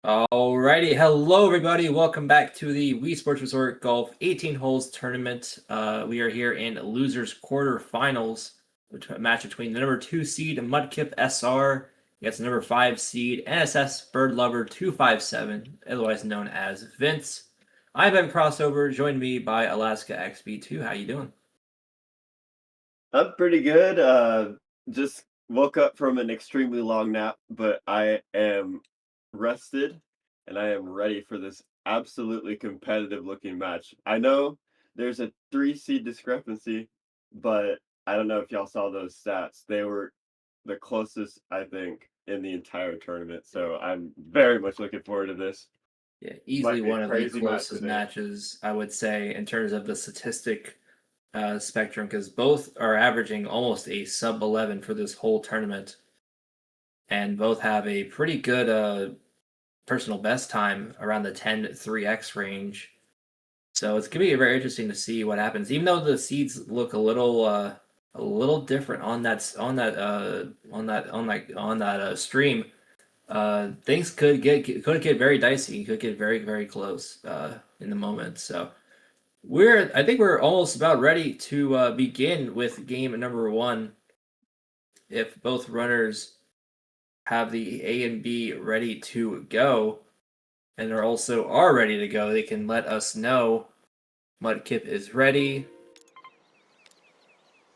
Alrighty, hello everybody. Welcome back to the Wii Sports Resort Golf 18 Holes Tournament. We are here in losers quarterfinals, a match between the number 2 seed MudkipSR against the number 5 seed nssbirdlover257, otherwise known as Vince. I'm EpicCrossover, joined me by Alaska XB2. How you doing? I'm pretty good. Just woke up from an extremely long nap, but I am rested and I am ready for this absolutely competitive looking match. I know there's a 3 seed discrepancy, but I don't know if y'all saw those stats. They were the closest, I think, in the entire tournament. So I'm very much looking forward to this. Yeah, easily Might be a one of the crazy match closest today. matches, I would say, in terms of the statistic spectrum, because both are averaging almost a sub 11 for this whole tournament, and both have a pretty good personal best time around the 10-3x range. So it's gonna be very interesting to see what happens. Even though the seeds look a little different on that stream, things could get very dicey. Could get very close in the moment. So I think we're almost about ready to begin with game number 1. If both runners have the A and B ready to go, and are ready to go, they can let us know. Mudkip is ready.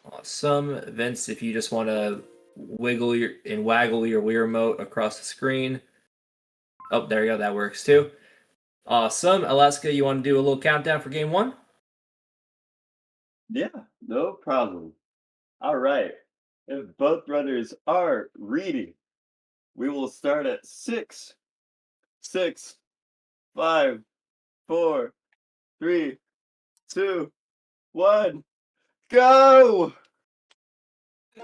Awesome. Vince, if you just want to waggle your Wii remote across the screen. Oh, there you go. That works too. Awesome. Alaska, you want to do a little countdown for game 1? Yeah, no problem. All right. If both runners are ready, we will start at 6, 6, 5, 4, 3, 2, 1, go!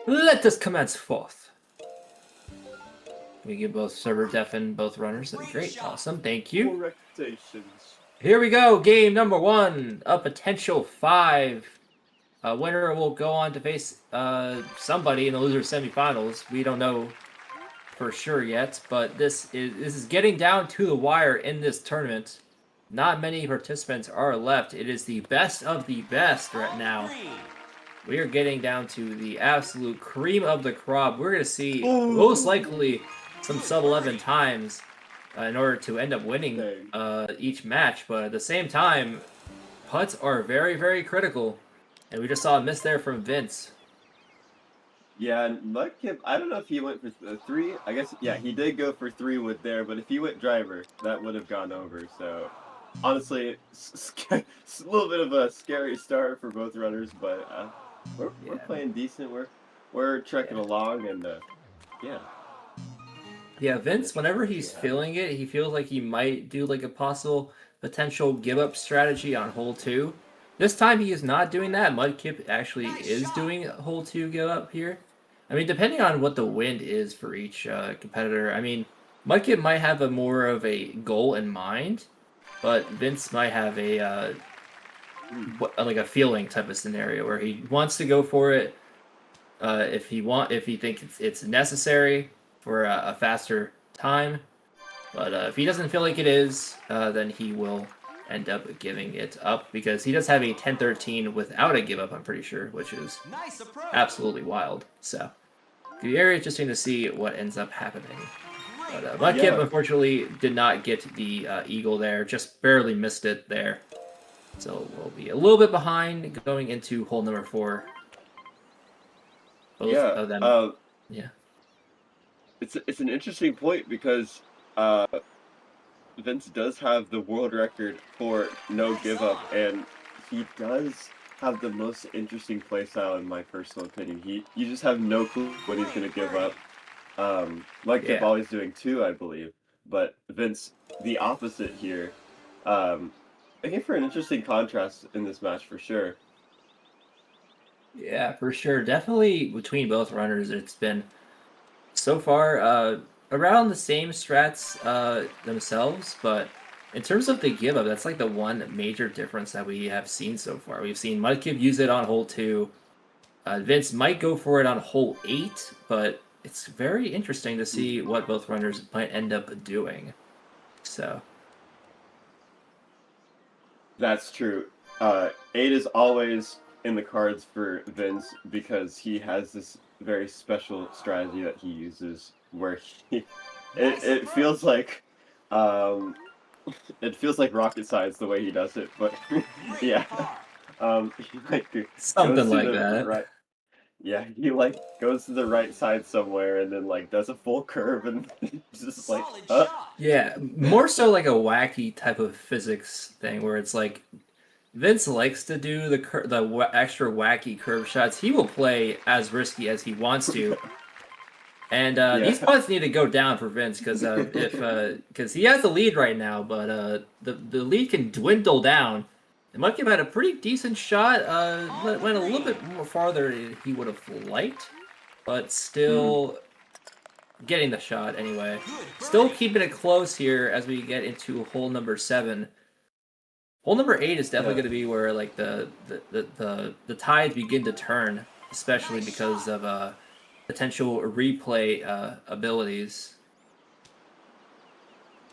Let us commence forth. We give both server deafen both runners. That'd be great. Awesome. Thank you. Correctations. Here we go. Game number 1. A potential 5. A winner will go on to face somebody in the loser semifinals. We don't know for sure yet, but this is getting down to the wire in this tournament. Not many participants are left. It is the best of the best right now. We are getting down to the absolute cream of the crop. We're going to see most likely some sub 11 times in order to end up winning each match, but at the same time, putts are very critical. And we just saw a miss there from Vince. Yeah, and Mudkip, I don't know if he went for 3. I guess, yeah, he did go for 3 with there, but if he went driver, that would have gone over. So, honestly, it's a little bit of a scary start for both runners, but we're playing decent. We're trekking along, and yeah. Yeah, Vince, whenever he's feeling it, he feels like he might do like a possible potential give up strategy on hole 2. This time he is not doing that. Mudkip actually is doing hole 2 give up here. I mean, depending on what the wind is for each competitor, I mean, Mudkip might have a more of a goal in mind, but Vince might have a like a feeling type of scenario where he wants to go for it if he thinks it's necessary for a faster time. But if he doesn't feel like it is, then he will end up giving it up because he does have a 10-13 without a give up, I'm pretty sure, which is absolutely wild. So it'll be very interesting to see what ends up happening. But Mudkip, unfortunately, did not get the eagle there, just barely missed it there. So we'll be a little bit behind going into hole number 4. Both of them. Yeah. It's an interesting point because Vince does have the world record for no give up, and he does have the most interesting playstyle in my personal opinion. You just have no clue what he's gonna give up. Like Kip always doing 2, I believe, but Vince the opposite here. Making for an interesting contrast in this match for sure. Yeah, for sure. Definitely between both runners, it's been so far around the same strats themselves, but in terms of the give up, that's like the one major difference that we have seen so far. We've seen Mudkip use it on hole 2. Vince might go for it on hole 8, but it's very interesting to see what both runners might end up doing. So That's true. 8 is always in the cards for Vince because he has this very special strategy that he uses where it feels like um it feels like rocket science the way he does it, but yeah. He like goes something to like the that. right. Yeah, he like goes to the right side somewhere and then like does a full curve and just like Yeah, more so like a wacky type of physics thing where it's like Vince likes to do the extra wacky curve shots. He will play as risky as he wants to, and these yeah. punts need to go down for Vince because if because he has the lead right now, but the lead can dwindle down. And Mudkip had a pretty decent shot. Went a little bit more farther than he would have liked, but Mm, still getting the shot anyway. Still keeping it close here as we get into hole number 7. Hole number 8 is definitely yeah. going to be where like the tides begin to turn, especially because of potential replay abilities.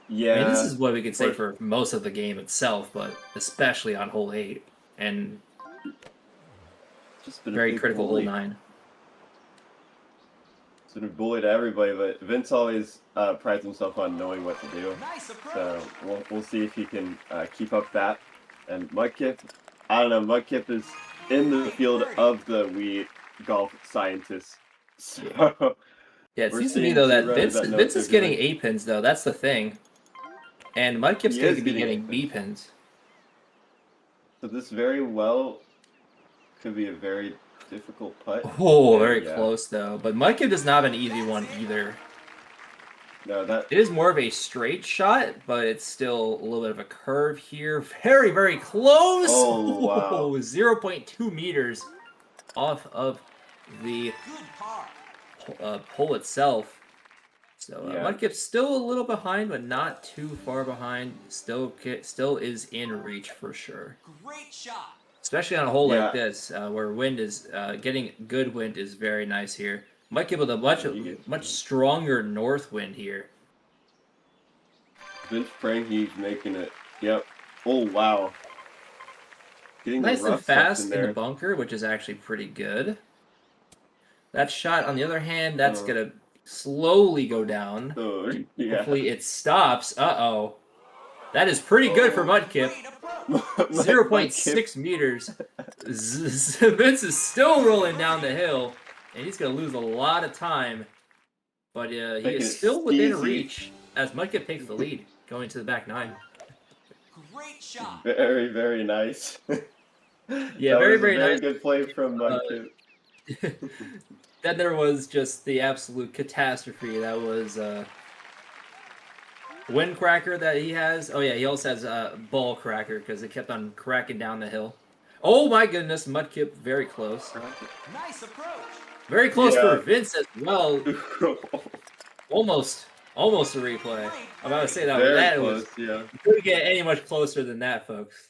I mean, this Yeah. is what we could say For for most of the game itself, but especially on hole 8 and just been a very big critical hole bully. 9. It's been a bully to everybody, but Vince always prides himself on knowing what to do. So we'll see if he can keep up that. And Mudkip, I don't know, Mudkip is in the field of the Wii golf scientists. So Yeah, it we're seems to me seeing though two that runners that know what Vince they're is getting doing. A pins though. That's the thing, and Mudkip's He going is to be getting getting B apens. pins. So this very well could be a very difficult putt. Oh, And very yeah, close though. But Mudkip does not have an easy one either. no, that, It is more of a straight shot, but it's still a little bit of a curve here. Very, very close. oh wow. Oh, 0.2 meters off of the pole itself. So Yeah, Mudkip's still a little behind, but not too far behind. Still is in reach for sure. Especially on a hole like yeah. this, where wind is getting good wind is very nice here. Mudkip with a Oh, he gets much stronger north wind here. Vince praying he's making it. Yep. Oh wow. Getting the Nice and rough stuff in fast in the there. bunker, which is actually pretty good. That shot, on the other hand, that's Uh, gonna slowly go down. oh yeah. Hopefully it stops. Uh-oh. That is pretty good for Oh. Mudkip. My kid. 0.6 meters. Vince is still rolling down the hill, and he's gonna lose a lot of time. But he Making is it still within steezy. reach as Mudkip takes the lead, going to the back 9. Very, very nice. Yeah, That very, was a very very nice. good play from Uh, Mudkip. then there was just the absolute catastrophe. That was Windcracker that he has. Oh yeah, he also has Ball Cracker because it kept on cracking down the hill. Oh my goodness, Mudkip very close. Very close for Yeah. Vince as well. Almost a replay. I'm about to say that Very that was close, yeah. couldn't get any much closer than that, folks.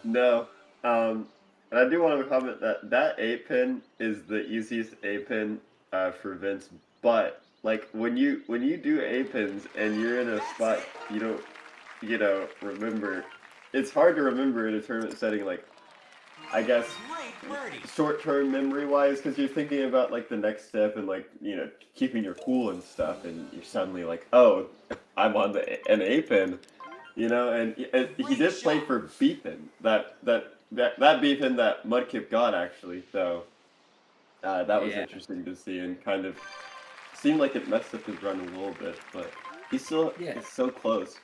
No. And I do want to comment that that A pin is the easiest A pin for Vince, but like when you do A pins and you're in a spot you don't remember, it's hard to remember in a tournament setting, like I guess short-term memory-wise, because you're thinking about like the next step and like keeping your cool and stuff, and you're suddenly like, oh, I'm on an A pin, and he did play for B pin, that B pin that Mudkip got actually, so that was Yeah, interesting to see and kind of seemed like it messed up his run a little bit, but he still yeah. is so close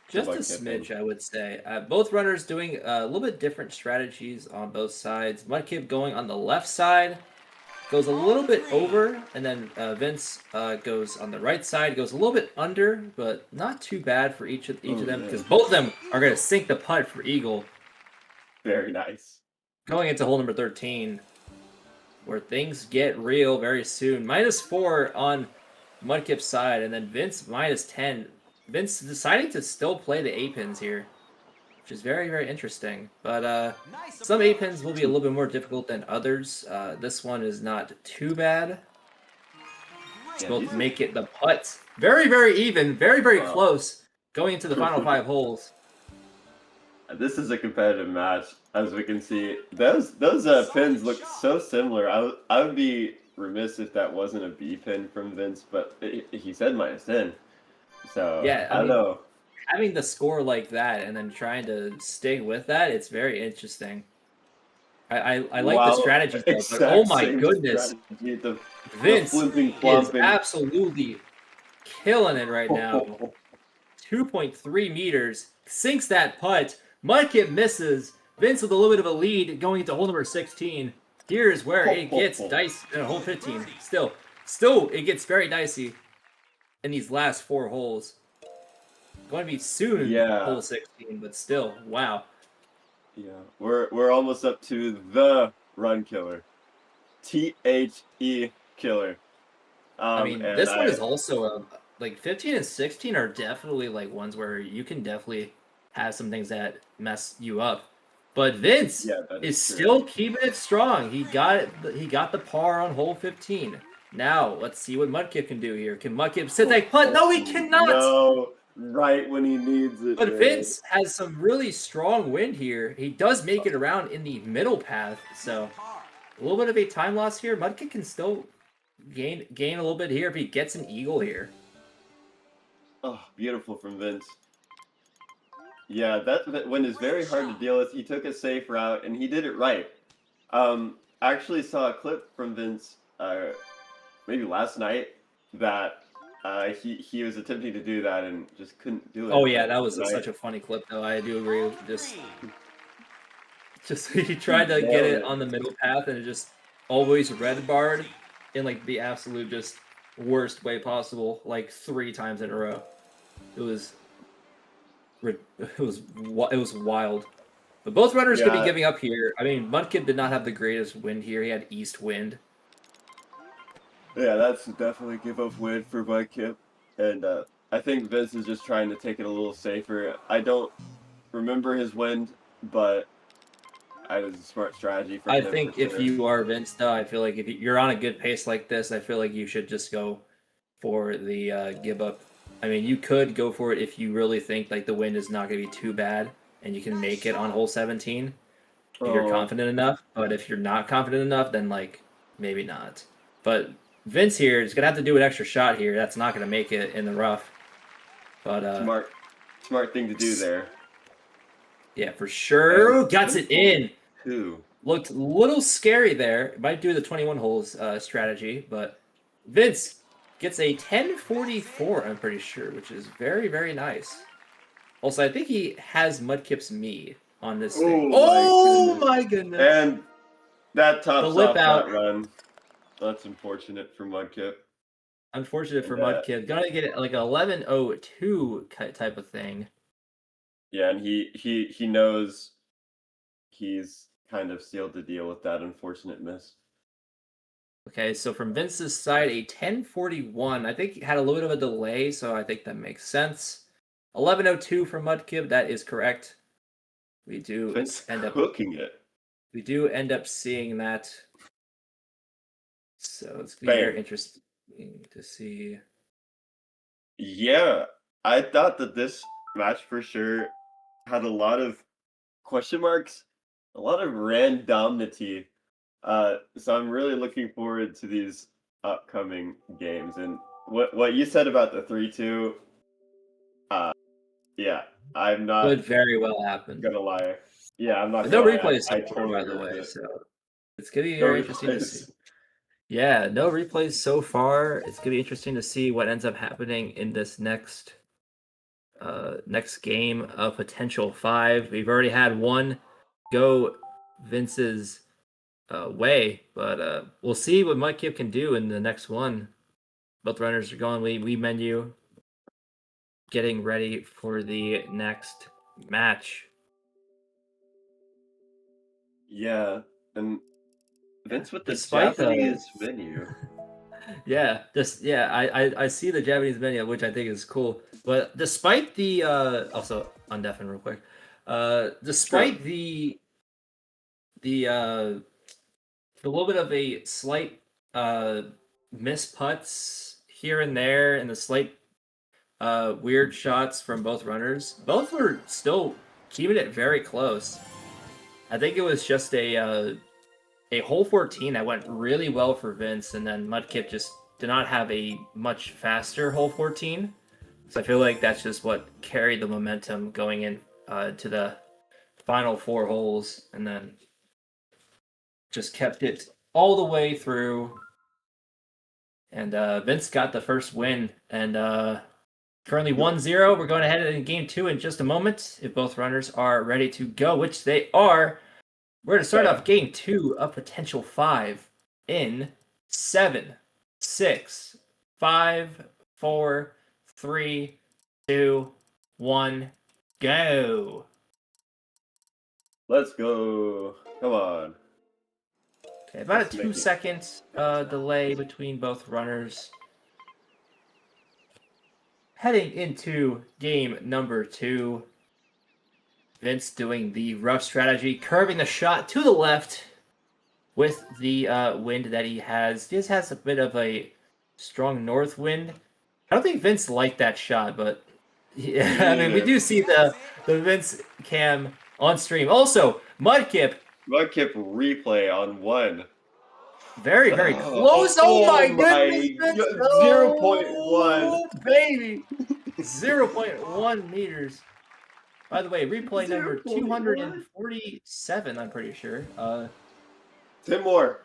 to Just a Mudkip, and smidge, I would say. Both runners doing a little bit different strategies on both sides. Mudkip going on the left side, goes a little bit over, and then Vince goes on the right side, goes a little bit under, but not too bad for each of oh them yeah, because both of them are going to sink the putt for eagle. very nice. Going into hole number 13, where things get real very soon. -4 on Mudkip's side, and then Vince -10. Vince deciding to still play the A pins here, which is very, very interesting. But some A pins will be a little bit more difficult than others. This one is not too bad. both make it. The putts very, very even, very, very Wow. close going into the final 5 holes. This is a competitive match, as we can see. Those pins look so similar. I would be remiss if that wasn't a B pin from Vince, but he said -10. So Yeah, I don't know. having the score like that and then trying to stick with that, it's very interesting. I like the strategy though, but oh Exact my same goodness, strategy. The Vince flipping, is flopping. absolutely killing it right now. 2.3 meters, sinks that putt. Mudkip misses. Vince with a little bit of a lead going into hole number 16. Here's where it gets dicey. Hole 15. Still, it gets very dicey in these last 4 holes. Going to be soon hole 16, but still, wow. Yeah, we're almost up to the run killer, THE killer. I mean, this one is also like 15 and 16 are definitely like ones where you can definitely have some things that mess you up. But Vince is still keeping it strong. He got it. He got the par on hole 15. Now let's see what Mudkip can do here. Can Mudkip sit that putt? No, he cannot. No, right when he needs it. But Vince has some really strong wind here. He does make it around in the middle path, so a little bit of a time loss here. Mudkip can still gain a little bit here if he gets an eagle here. Oh, beautiful from Vince. Yeah, that wind is very hard to deal with. He took a safe route and he did it right. I actually saw a clip from Vince maybe last night that he was attempting to do that and just couldn't do it. Oh yeah, that was such a funny clip though. I do agree. Just he tried to get it on the middle path and it just always red barred in like the absolute just worst way possible, like 3 times in a row. It was wild. But both runners could be giving up here. I mean, Mudkip did not have the greatest wind here. He had east wind. Yeah, that's definitely give up wind for Mudkip. And I think Vince is just trying to take it a little safer. I don't remember his wind, but it was a smart strategy for him. I think if you are Vince, though, I feel like if you're on a good pace like this, I feel like you should just go for the give up. I mean, you could go for it if you really think like the wind is not going to be too bad and you can make it on hole 17 if you're confident enough. But if you're not confident enough, then like maybe not. But Vince here is going to have to do an extra shot here. That's not going to make it in the rough. But smart thing to do there. Yeah, for sure. Got it in. Looked a little scary there. Might do the 21 holes strategy, but Vince gets a 1044, I'm pretty sure, which is very, very nice. Also, I think he has Mudkip's me on this thing. Oh my goodness. And that tops off that run. That's unfortunate for Mudkip. Unfortunate for Mudkip. Gotta get it like an 1102 type of thing. Yeah, and he knows he's kind of sealed the deal with that unfortunate miss. Okay, so from Vince's side, a 1041. I think he had a little bit of a delay, so I think that makes sense. 1102 for Mudkip, that is correct. We do end up cooking it. We do end up seeing that. So it's gonna be very interesting to see. Yeah, I thought that this match for sure had a lot of question marks, a lot of randomity. So I'm really looking forward to these upcoming games. And what you said about the 3-2, yeah, I'm not could very well happen. Gonna lie. Yeah, I'm not. No replays, so far, by the way. So it's gonna be very interesting to see. Yeah, no replays so far. It's gonna be interesting to see what ends up happening in this next game of potential 5. We've already had one go Vince's way, but we'll see what Mudkip can do in the next one. Both runners are going lead menu, getting ready for the next match. Yeah, and Vince with the Japanese menu. Yeah, I see the Japanese menu, which I think is cool. But despite the also undeafen real quick. Despite the little bit of a slight miss putts here and there and the slight weird shots from both runners, both were still keeping it very close. I think it was just a hole 14 that went really well for Vince, and then Mudkip just did not have a much faster hole 14. So I feel like that's just what carried the momentum going in to the final 4 holes, and then just kept it all the way through. And Vince got the first win, and currently 1-0. We're going ahead in game 2 in just a moment. If both runners are ready to go, which they are, we're going to start off game 2 of potential 5 in 7, 6, 5, 4, 3, 2, 1, go. Let's go. Come on. Okay, about a 2-second delay between both runners. Heading into game number 2. Vince doing the rough strategy, curving the shot to the left with the wind that he has. He just has a bit of a strong north wind. I don't think Vince liked that shot, but yeah, I mean, we do see the Vince cam on stream. Also, Mudkip replay on 1. Very, very close. Oh my goodness. 0.1. Baby. 0.1 meters. By the way, replay number 247, I'm pretty sure. 10 more.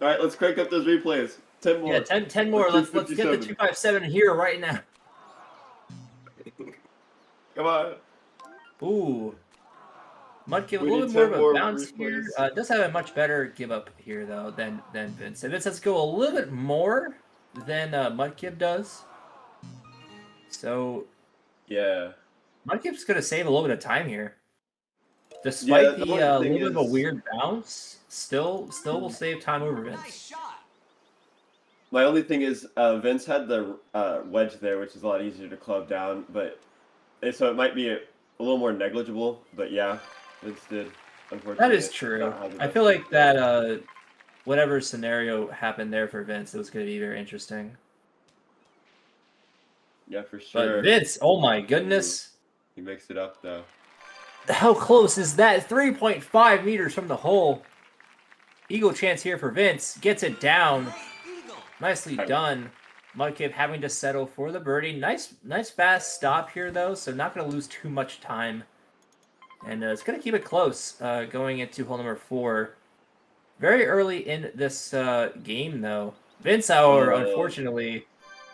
All right, let's crank up those replays. 10 more. Yeah, 10 more. Let's get the 257 here right now. Come on. Ooh. Mudkip, a little bit more of a bounce here. Does have a much better give up here, though, than Vince. And Vince has to go a little bit more than Mudkip does. So, yeah. Mudkip's going to save a little bit of time here. Despite the little bit of a weird bounce, still will save time over Vince. My only thing is Vince had the wedge there, which is a lot easier to club down, but so it might be a little more negligible, but yeah, Vince did, unfortunately. That is true. I feel like that whatever scenario happened there for Vince, it was going to be very interesting. Yeah, for sure. But Vince, oh my goodness. He makes it up, though. How close is that? 3.5 meters from the hole. Eagle chance here for Vince. Gets it down. Nicely done. Mudkip having to settle for the birdie. Nice fast stop here, though, so not going to lose too much time. And it's going to keep it close going into hole number 4. Very early in this game, though. Vince, however, unfortunately,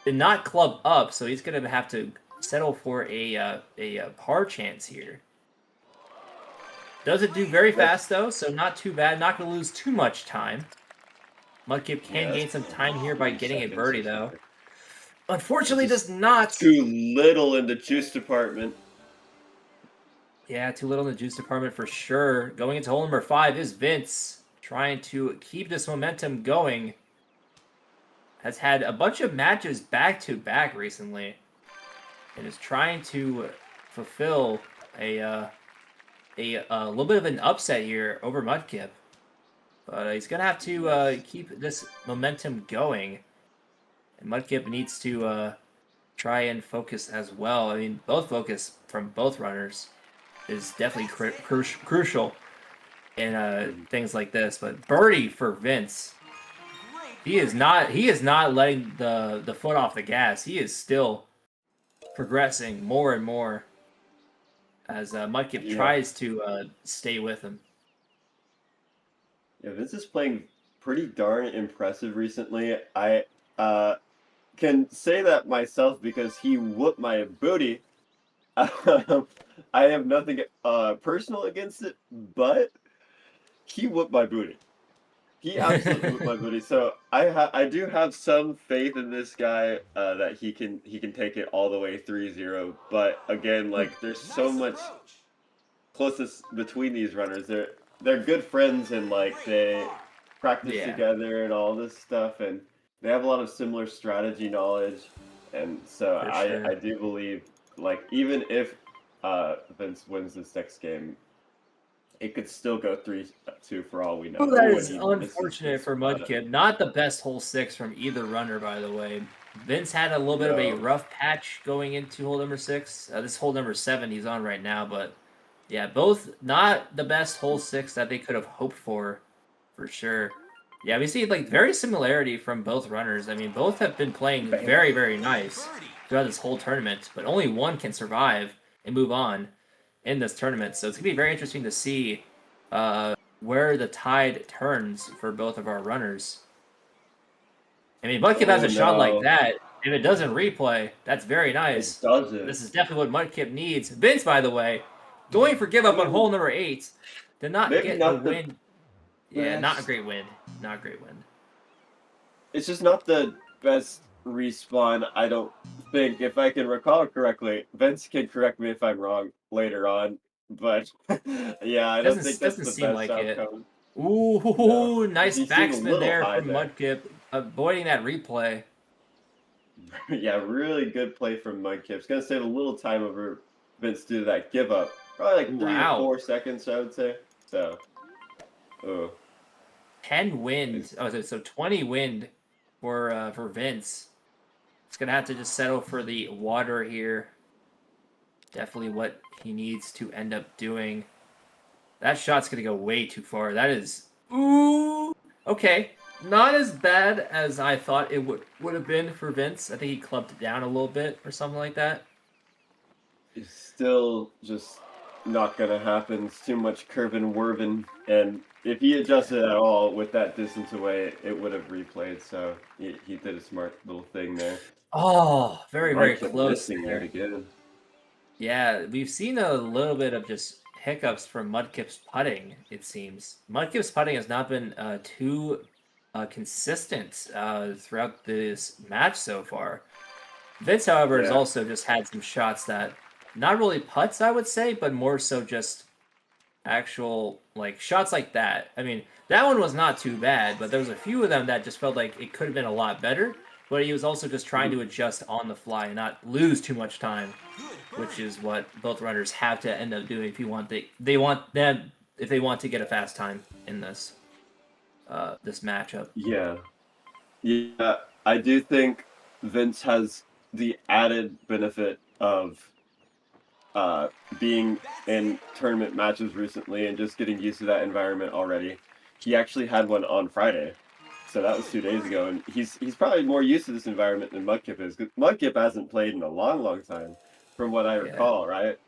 did not club up, so he's going to have to settle for a par chance here. Doesn't do very fast, though, so not too bad. Not going to lose too much time. Mudkip can gain some time here by getting a birdie, though. Unfortunately, does not. Too little in the juice department. Yeah, too little in the juice department for sure. Going into hole number 5 is Vince, trying to keep this momentum going. Has had a bunch of matches back-to-back recently, and is trying to fulfill a little bit of an upset here over Mudkip. But he's going to have to keep this momentum going. And Mudkip needs to try and focus as well. I mean, both focus from both runners is definitely crucial in things like this. But birdie for Vince. He is not letting the foot off the gas. He is still progressing more and more as Mudkip tries to stay with him. Yeah, Vince is playing pretty darn impressive recently. I can say that myself because he whooped my booty. I have nothing personal against it, but he whooped my booty. He absolutely whooped my booty. So I do have some faith in this guy that he can take it all the way 3-0. But again, like there's so much closeness between these runners. They're good friends and like they practice together and all this stuff, and they have a lot of similar strategy knowledge. And so I do believe, like, even if Vince wins this next game, it could still go 3-2 for all we know. Well, that is unfortunate for Mudkip. Not the best hole 6 from either runner, by the way. Vince had a little bit of a No. rough patch going into hole number 6. This hole number 7 he's on right now, but yeah, both not the best hole 6 that they could have hoped for sure. Yeah, we see like very similarity from both runners. I mean, both have been playing very, very nice throughout this whole tournament, but only one can survive and move on in this tournament. So it's gonna be very interesting to see where the tide turns for both of our runners. I mean, Mudkip has Oh a shot like no. that. If it doesn't replay, that's very nice. It doesn't. This is definitely what Mudkip needs. Vince, by the way, going for give up on hole number 8. Did not Maybe get the not the win. Yeah, not a best. great win. Not a great win. It's just not the best respawn, I don't think. If I can recall correctly, Vince can correct me if I'm wrong later on, but yeah, I don't think that's Doesn't the seem best like it. outcome. No. Ooh, nice He seemed a backsman little there high from there. Mudkip, avoiding that replay. Yeah, really good play from Mudkip. It's gonna save a little time over Vince due to that give up. Probably like 3 to Wow. 4 seconds, I would say. So, oh. 10 wind. Oh, so 20 wind for Vince. It's gonna have to just settle for the water here. Definitely what he needs to end up doing. That shot's gonna go way too far. That is ooh. Okay, not as bad as I thought it would have been for Vince. I think he clubbed it down a little bit or something like that. It's still just not gonna happen. It's too much curvin' whirvin', and if he adjusted at all with that distance away, it would have replayed. So he did a smart little thing there. Oh, very, very Mudkip close missing there. it again. Yeah, we've seen a little bit of just hiccups from Mudkip's putting, it seems. Mudkip's putting has not been too consistent throughout this match so far. Vince, however, has Yeah. also just had some shots that, not really putts, I would say, but more so just actual, like, shots like that. I mean, that one was not too bad, but there was a few of them that just felt like it could have been a lot better, but he was also just trying to adjust on the fly and not lose too much time, which is what both runners have to end up doing if you want if they want to get a fast time in this this matchup. Yeah. Yeah. I do think Vince has the added benefit of being in tournament matches recently and just getting used to that environment already. He actually had one on Friday, so that was 2 days ago, and he's probably more used to this environment than Mudkip is. 'Cause Mudkip hasn't played in a long, long time, from what I Yeah. recall, right?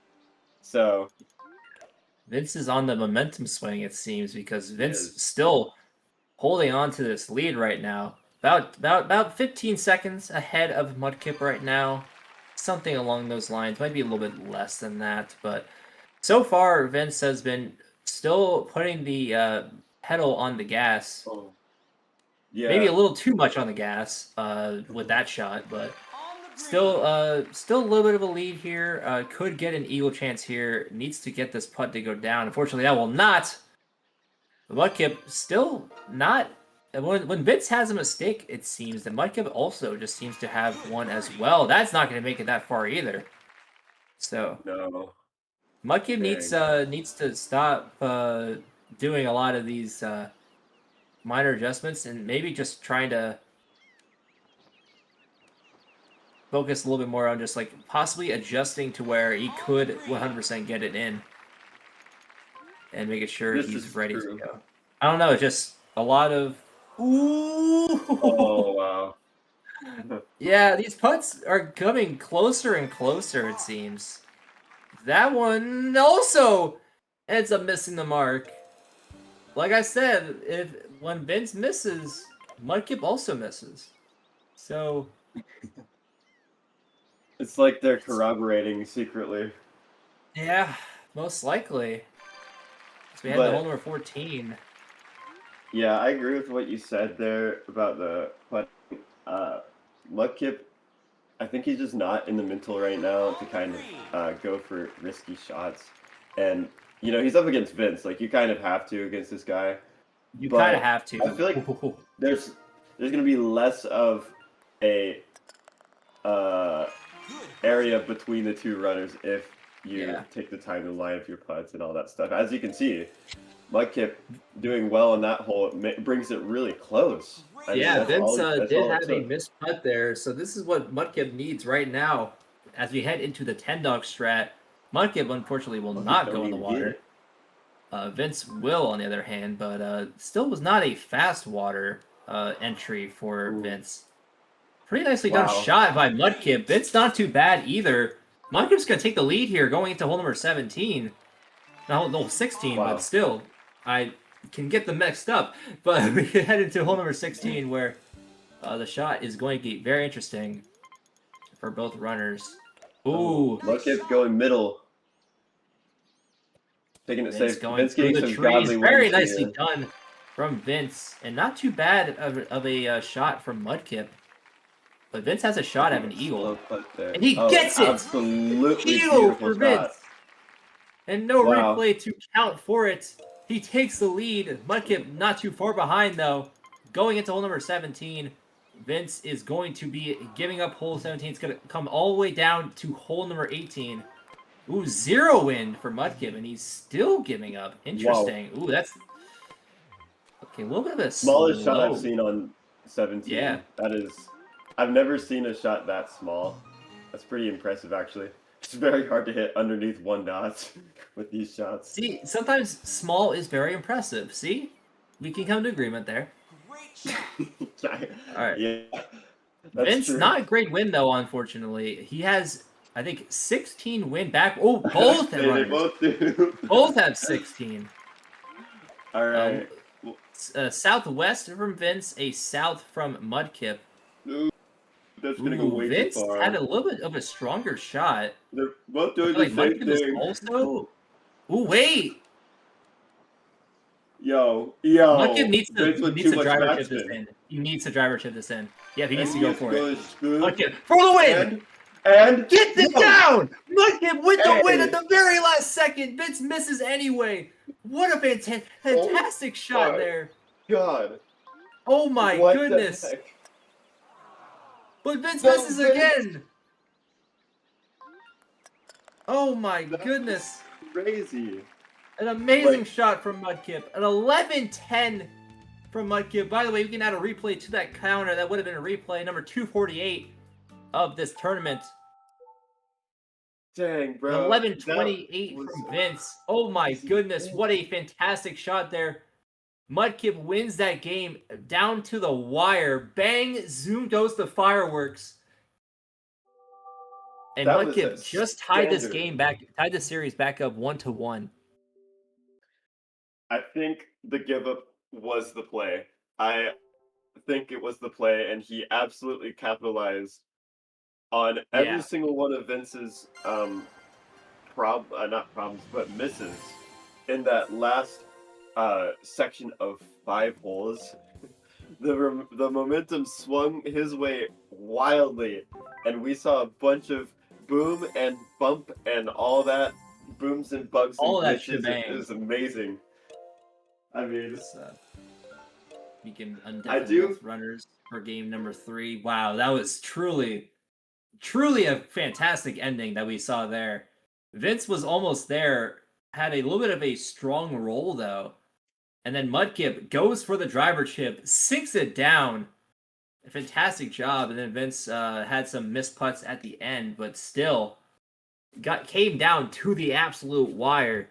So Vince is on the momentum swing, it seems, because Vince is still holding on to this lead right now. About 15 seconds ahead of Mudkip right now. Something along those lines. Might be a little bit less than that, but so far Vince has been still putting the pedal on the gas. oh Maybe yeah, a little too much on the gas with that shot, but still a little bit of a lead here. Could get an eagle chance here. Needs to get this putt to go down. Unfortunately, that will not. Mudkip still not. When Vince has a mistake, it seems that Mudkip also just seems to have one as well. That's not going to make it that far either. So no, Mudkip dang. needs to stop doing a lot of these minor adjustments and maybe just trying to focus a little bit more on just like possibly adjusting to where he could 100% get it in and making sure This he's is ready to true. go. I don't know, just a lot of ooh. Oh wow. Yeah, these putts are coming closer and closer, it seems. That one also ends up missing the mark. Like I said, when Vince misses, Mudkip also misses. So It's like they're corroborating secretly. yeah, most likely. So we head to hole But number 14. yeah, I agree with what you said there about the putting. Mudkip, I think he's just not in the mental right now to kind of go for risky shots. And, he's up against Vince. Like, you kind of have to against this guy. You kind of But have I to. feel like there's there's going to be less of a uh, area between the two runners if you Yeah. take the time to line up your putts and all that stuff. As you can see, Mudkip doing well in that hole. It brings it really close. I mean, Yeah, that's Vince all. That's did all it have a took. missed putt there, so this is what Mudkip needs right now as we head into the 10 dog strat. Mudkip, unfortunately, will not go in the water. Vince will, on the other hand, but still was not a fast water entry for Vince. Pretty nicely done shot by Mudkip. Vince not too bad either. Mudkip's going to take the lead here going into hole number 17. No, 16, but still, I can get them mixed up. But we head into hole number 16 where the shot is going to be very interesting for both runners. Ooh. Mudkip going middle. Taking it safe. Going Vince through getting the some trees. godly Very wins nicely here. done from Vince. And not too bad of a shot from Mudkip. But Vince has a shot at an eagle. And he gets it! Absolutely Eagle beautiful for shot. Vince. And no replay to count for it. He takes the lead. Mudkip not too far behind, though. Going into hole number 17, Vince is going to be giving up hole 17. It's going to come all the way down to hole number 18. Ooh, 0 win for Mudkip, and he's still giving up. Interesting. Wow. Ooh, that's... Okay, a little bit of a smallest shot I've seen on 17. Yeah. That is... I've never seen a shot that small. That's pretty impressive, actually. It's very hard to hit underneath 1 dot with these shots. See, sometimes small is very impressive. See? We can come to agreement there. All right. Yeah. Vince, true. not a great win, though, unfortunately. He has, I think, 16 win back. Oh, both have They both do. Both have 16. All right. Southwest from Vince, a south from Mudkip. Ooh, that's gonna go way Vince too far. had a little bit of a stronger shot. They're both doing the same thing. Also... Ooh, wait! Yo. Mudkip needs to driver chip backspin. this in. He needs to driver chip this in. Yeah, he needs to go for it. Mudkip Mudkip for the win! And get it down! Mudkip with the win at the very last second. Vince misses anyway. What a fantastic shot there. God. Oh my goodness. But Vince misses again. Oh my goodness. Crazy. An amazing shot from Mudkip. An 11-10 from Mudkip. By the way, we can add a replay to that counter. That would have been a replay number 248 of this tournament. Dang, bro. 11-28 from Vince. Oh my goodness. What a fantastic shot there. Mudkip wins that game down to the wire. Bang, zoom goes the fireworks. And Mudkip just tied this game back, tied the series back up 1-1. I think the give up was the play. I think it was the play, and he absolutely capitalized on every single one of Vince's not problems, but misses in that last section of 5 holes. The momentum swung his way wildly, and we saw a bunch of boom and bump and all that booms and bugs. All and that shebang. It was amazing. I mean, we can undefinitely both runners for game number 3. Wow, that was truly a fantastic ending that we saw there. Vince was almost there, had a little bit of a strong roll though. And then Mudkip goes for the driver chip, sinks it down. A fantastic job. And then Vince had some missed putts at the end, but still came down to the absolute wire.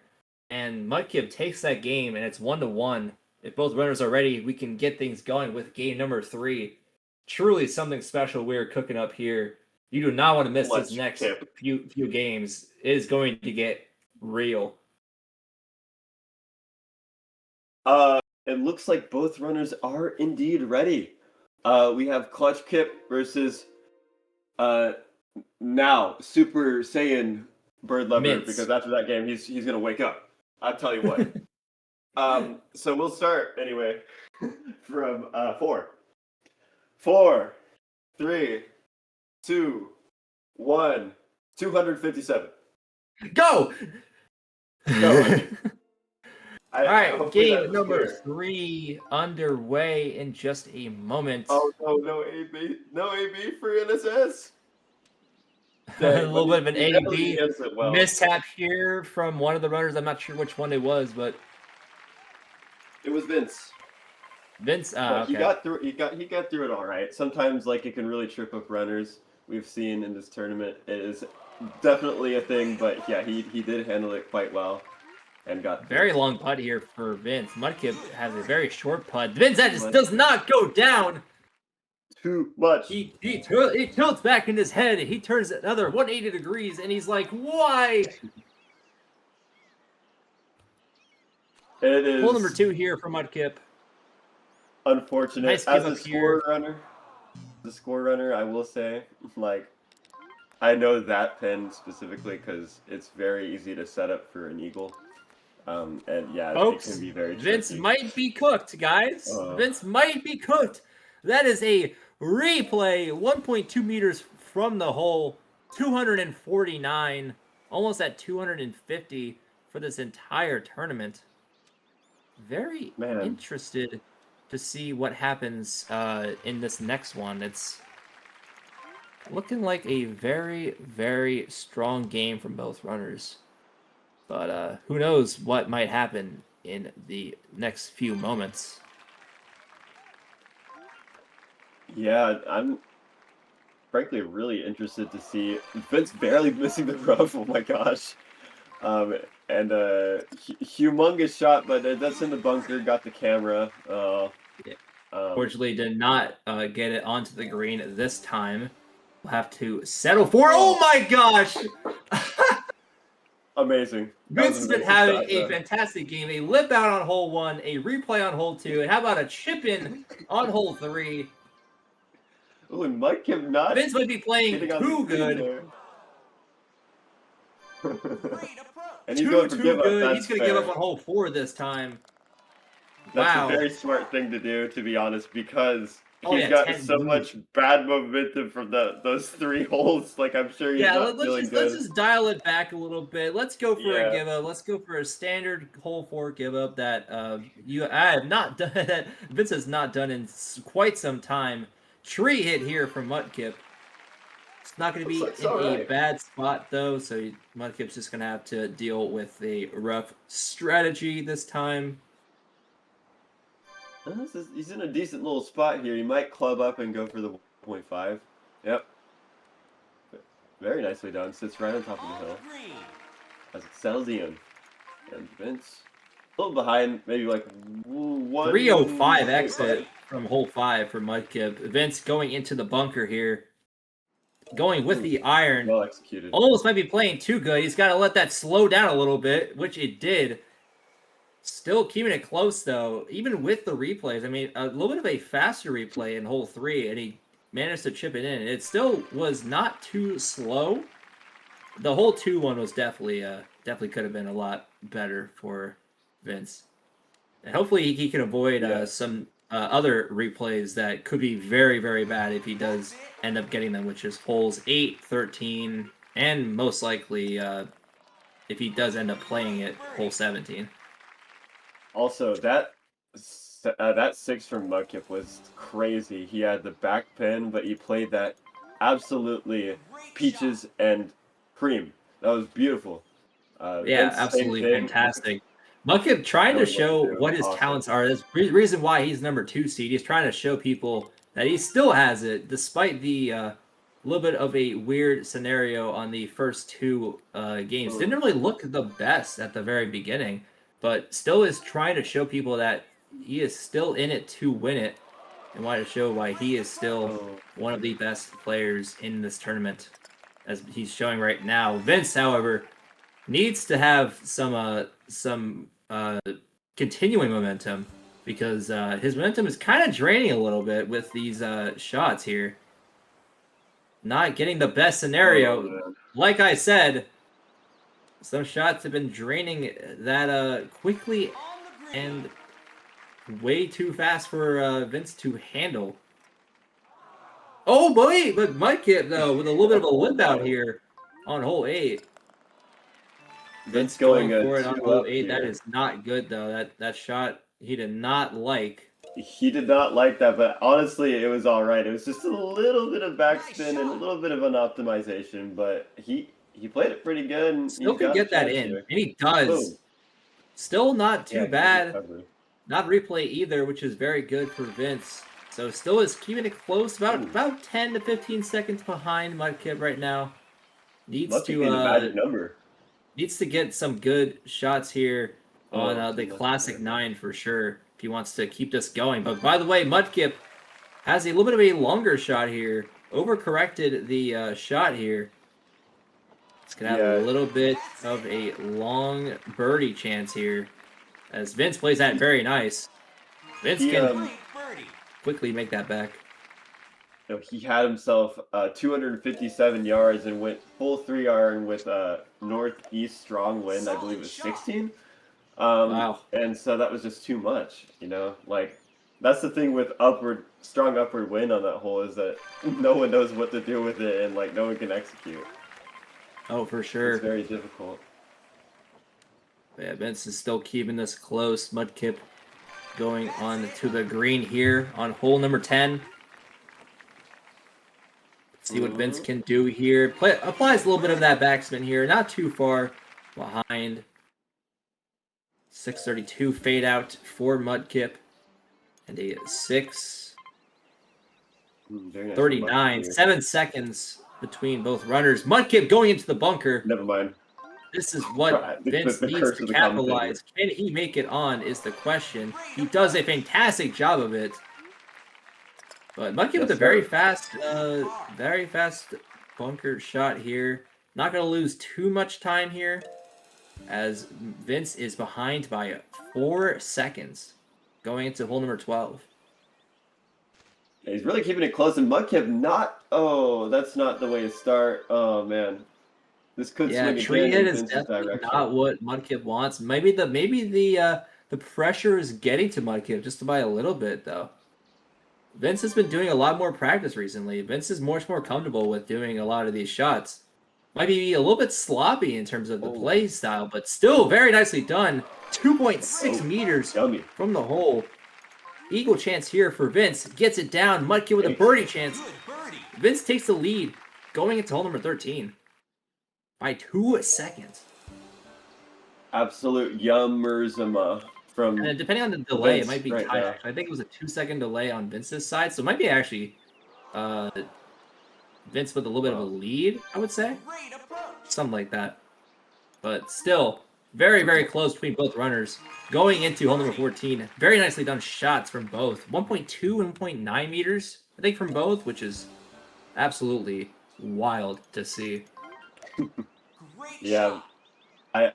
And Mudkip takes that game, and it's 1-1. If both runners are ready, we can get things going with game number 3. Truly something special we're cooking up here. You do not want to miss this next few games. It is going to get real. It looks like both runners are indeed ready. We have Clutch Kip versus now Super Saiyan Bird Lover, because after that game he's gonna wake up. I'll tell you what. So we'll start anyway from 4. 4, 3, 2, 1, 257. Go! All right, game number 3 underway in just a moment. Oh no AB, no AB for NSS. A little bit of an AB mishap here from one of the runners. I'm not sure which one it was, but It was Vince. Vince, But he okay. got through. He got through it all right. Sometimes, like, it can really trip up runners. We've seen in this tournament. It is definitely a thing. But yeah, he did handle it quite well and got through. Very long putt here for Vince. Mudkip has a very short putt. Vince, that just Much. does not go down. Too much. He tilts back in his head. He turns another 180 degrees, and he's like, why? It is Hole number 2 here for Mudkip. unfortunate. Nice As give a up here. score runner, I will say, like, I know that pin specifically because it's very easy to set up for an eagle. And yeah, Folks, it can be very Vince tricky. might be cooked, guys. Vince might be cooked. That is a replay, 1.2 meters from the hole, 249, almost at 250 for this entire tournament. Very interested to see what happens in this next one. It's looking like a very, very strong game from both runners. But who knows what might happen in the next few moments. Yeah, I'm frankly really interested to see Vince barely missing the rough. Oh my gosh. And humongous shot, but that's in the bunker. Got the camera. Fortunately, did not get it onto the green this time. We'll have to settle for. Oh my gosh! Amazing. Vince has been having a fantastic game. A lip out on hole 1, a replay on hole 2, and how about a chip in on hole 3? Oh, and Mudkip not. Vince might be playing too good. And he's going for give up. That's he's going to give up on hole 4 this time. That's wow. a very smart thing to do, to be honest, because he's got so much bad momentum from those 3 holes. Like, I'm sure he's not feeling good. Let's just dial it back a little bit. Let's go for a give up. Let's go for a standard hole 4 give up that I have not done. That Vince has not done in quite some time. Tree hit here from Mudkip. It's not going to be in a bad spot though, so Mudkip's just going to have to deal with a rough strategy this time. He's in a decent little spot here. He might club up and go for the 1.5. Yep. Very nicely done. Sits right on top of the hill. As it settles in. And Vince a little behind, maybe like 305 exit from hole 5 for Mudkip. Vince going into the bunker here. Going with the iron. Well executed. Almost might be playing too good. He's got to let that slow down a little bit, which it did. Still keeping it close, though, even with the replays. I mean, a little bit of a faster replay in hole 3, and he managed to chip it in. It still was not too slow. The hole 2 one was definitely could have been a lot better for Vince. And hopefully he can avoid some other replays that could be very, very bad if he does end up getting them, which is holes 8, 13, and most likely if he does end up playing it, hole 17. Also, that 6 from Mudkip was crazy. He had the back pin, but he played that absolutely peaches and cream. That was beautiful. Yeah, absolutely fantastic. Mudkip trying to show what his talents are. That's the reason why he's number 2 seed. He's trying to show people that he still has it, despite the little bit of a weird scenario on the first 2 games. Didn't really look the best at the very beginning, but still is trying to show people that he is still in it to win it, and wanted to show why he is still one of the best players in this tournament, as he's showing right now. Vince, however, needs to have some continuing momentum, because his momentum is kind of draining a little bit with these shots here. Not getting the best scenario. Like I said, some shots have been draining that quickly and way too fast for Vince to handle. Oh boy, but Mudkip though with a little bit of a limp out here on hole 8. Vince going for it on hole 8. That is not good though. That shot he did not like. He did not like that, but honestly, it was all right. It was just a little bit of backspin and a little bit of an optimization, but he played it pretty good. And still could get that in, and he does. Still not too bad. Not replay either, which is very good for Vince. So still is keeping it close, about 10 to 15 seconds behind Mudkip right now. Needs Must be the magic number. to get some good shots here on the too much Classic time. 9 for sure if he wants to keep this going. But by the way, Mudkip has a little bit of a longer shot here. Overcorrected the shot here. It's going to have a little bit of a long birdie chance here. As Vince plays that very nice. Vince can quickly make that back. He had himself 257 yards and went full 3-iron with a northeast strong wind. I believe it was 16. Wow. And so that was just too much, you know? Like, that's the thing with strong upward wind on that hole is that no one knows what to do with it and, like, no one can execute. Oh, for sure. It's very difficult. Yeah, Vince is still keeping this close. Mudkip going on to the green here on hole number 10. See what Vince can do here. Applies a little bit of that backspin here. Not too far behind. 632 fade out for Mudkip. And a 6:39. 7 seconds between both runners. Mudkip going into the bunker. Never mind. This is what Vince needs to capitalize. Can he make it on is the question. He does a fantastic job of it. But Mudkip with a very fast bunker shot here. Not going to lose too much time here, as Vince is behind by 4 seconds going into hole number 12. Yeah, he's really keeping it close, and Mudkip not. Oh, that's not the way to start. Oh man, this could swing tree again hit in is Vince's definitely direction. not what Mudkip wants. Maybe the pressure is getting to Mudkip just by a little bit though. Vince has been doing a lot more practice recently. Vince is much more comfortable with doing a lot of these shots. Might be a little bit sloppy in terms of the play style, but still very nicely done. 2.6 meters from the hole. Eagle chance here for Vince. Gets it down. Mudkip with a birdie chance. Vince takes the lead going into hole number 13 by 2 seconds. Absolute yummerzima. And depending on the delay, it might be tight. I think it was a 2-second delay on Vince's side, so it might be actually Vince with a little bit of a lead, I would say. Something like that. But still, very, very close between both runners. Going into hole number 14, very nicely done shots from both. 1.2 and 1.9 meters, I think, from both, which is absolutely wild to see. Yeah.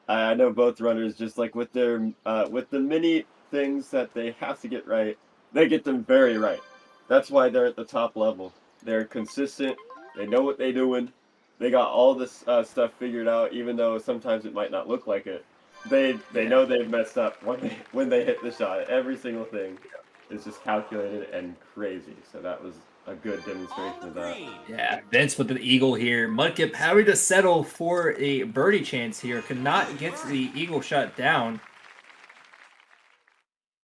I know both runners, just like with their with the many things that they have to get right, they get them very right. That's why they're at the top level. They're consistent. They know what they're doing. They got all this stuff figured out, even though sometimes it might not look like it. They know they've messed up when they hit the shot. Every single thing is just calculated and crazy. So that was a good demonstration of that. Yeah, Vince with the eagle here. Mudkip having to settle for a birdie chance here. Could not get the eagle shot down.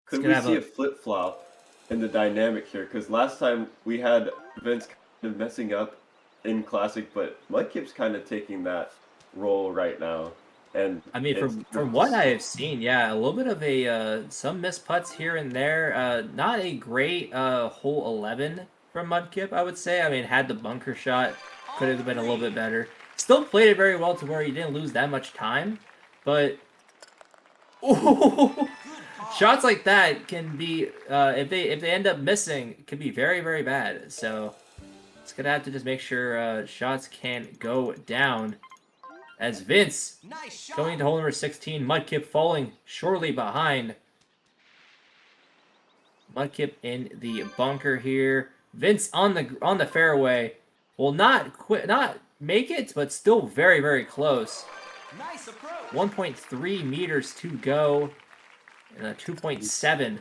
Could we see a flip-flop in the dynamic here? Because last time we had Vince kind of messing up in Classic, but Mudkip's kind of taking that role right now. And I mean, from what I have seen, yeah, a little bit of a some missed putts here and there. Not a great hole 11 from Mudkip, I would say. I mean, had the bunker shot, could have been a little bit better. Still played it very well to where he didn't lose that much time, but shots like that can be if they end up missing, can be very, very bad. So it's gonna have to just make sure shots can go down. As Vince going into hole number 16, Mudkip falling shortly behind. Mudkip in the bunker here. Vince on the fairway will not make it, but still very, very close. 1.3 meters to go, and a 2.7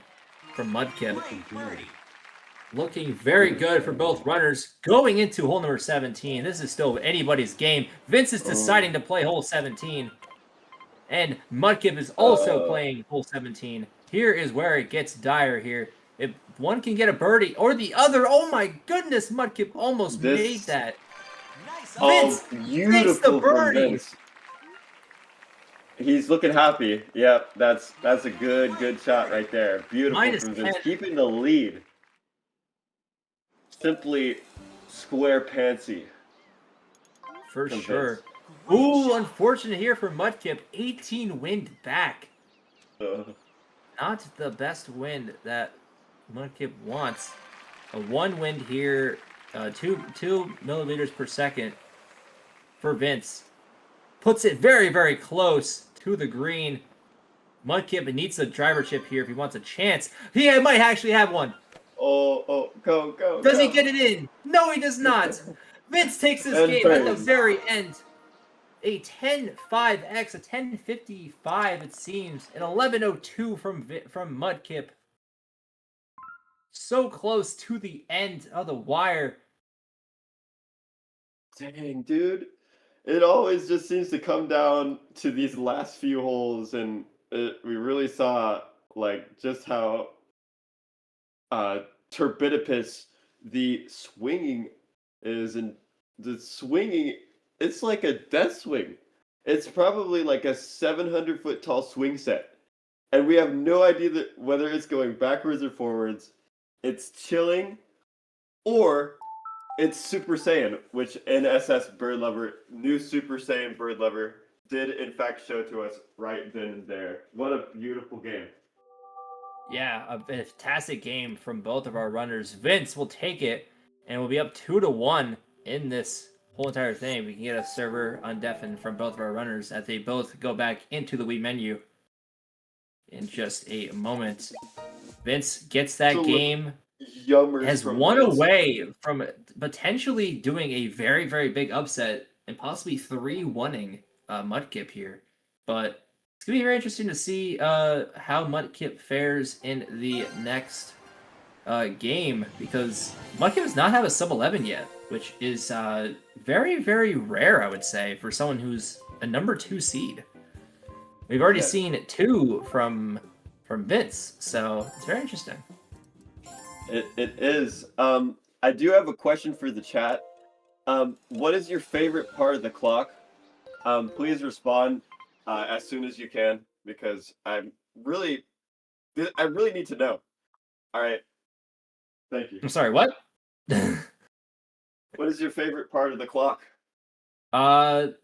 from Mudkip. Looking very good for both runners going into hole number 17. This is still anybody's game. Vince is deciding to play hole 17. And Mudkip is also playing hole 17. Here is where it gets dire here. If one can get a birdie or the other, oh my goodness, Mudkip almost made that. Vince takes the birdie. He's looking happy. Yep, that's a good shot right there. Beautiful Minus from 10 Vince, keeping the lead. Simply square pantsy for from sure. Vince. Ooh, unfortunate here for Mudkip. 18 wind back. Not the best wind that Mudkip wants. A 1 wind here, 2 millimeters per second for Vince. Puts it very, very close to the green. Mudkip needs a driver chip here if he wants a chance. He might actually have one. Go. Does he get it in? No, he does not. Vince takes this And game at the burns. very end. A 10.5x, a 10.55 it seems, an 11.02 from Mudkip. So close to the end of the wire. Dang, dude. It always just seems to come down to these last few holes, and we really saw like just how turbidipous the swinging is, and the swinging, it's like a death swing. It's probably like a 700-foot tall swing set, and we have no idea that whether it's going backwards or forwards. It's chilling, or it's Super Saiyan, which new Super Saiyan Bird Lover, did in fact show to us right then and there. What a beautiful game. Yeah, a fantastic game from both of our runners. Vince will take it, and we'll be up 2-1 in this whole entire thing. We can get a server undeafened from both of our runners as they both go back into the Wii menu in just a moment. Vince gets that game, has won away from potentially doing a very, very big upset and possibly 3-1ing Mudkip here. But it's going to be very interesting to see how Mudkip fares in the next game, because Mudkip does not have a sub-11 yet, which is very, very rare, I would say, for someone who's a number 2 seed. We've already seen 2 from Vince, so it's very interesting. It is. I do have a question for the chat. What is your favorite part of the clock? Please respond as soon as you can, because I really need to know. All right. Thank you. I'm sorry, what? What is your favorite part of the clock? The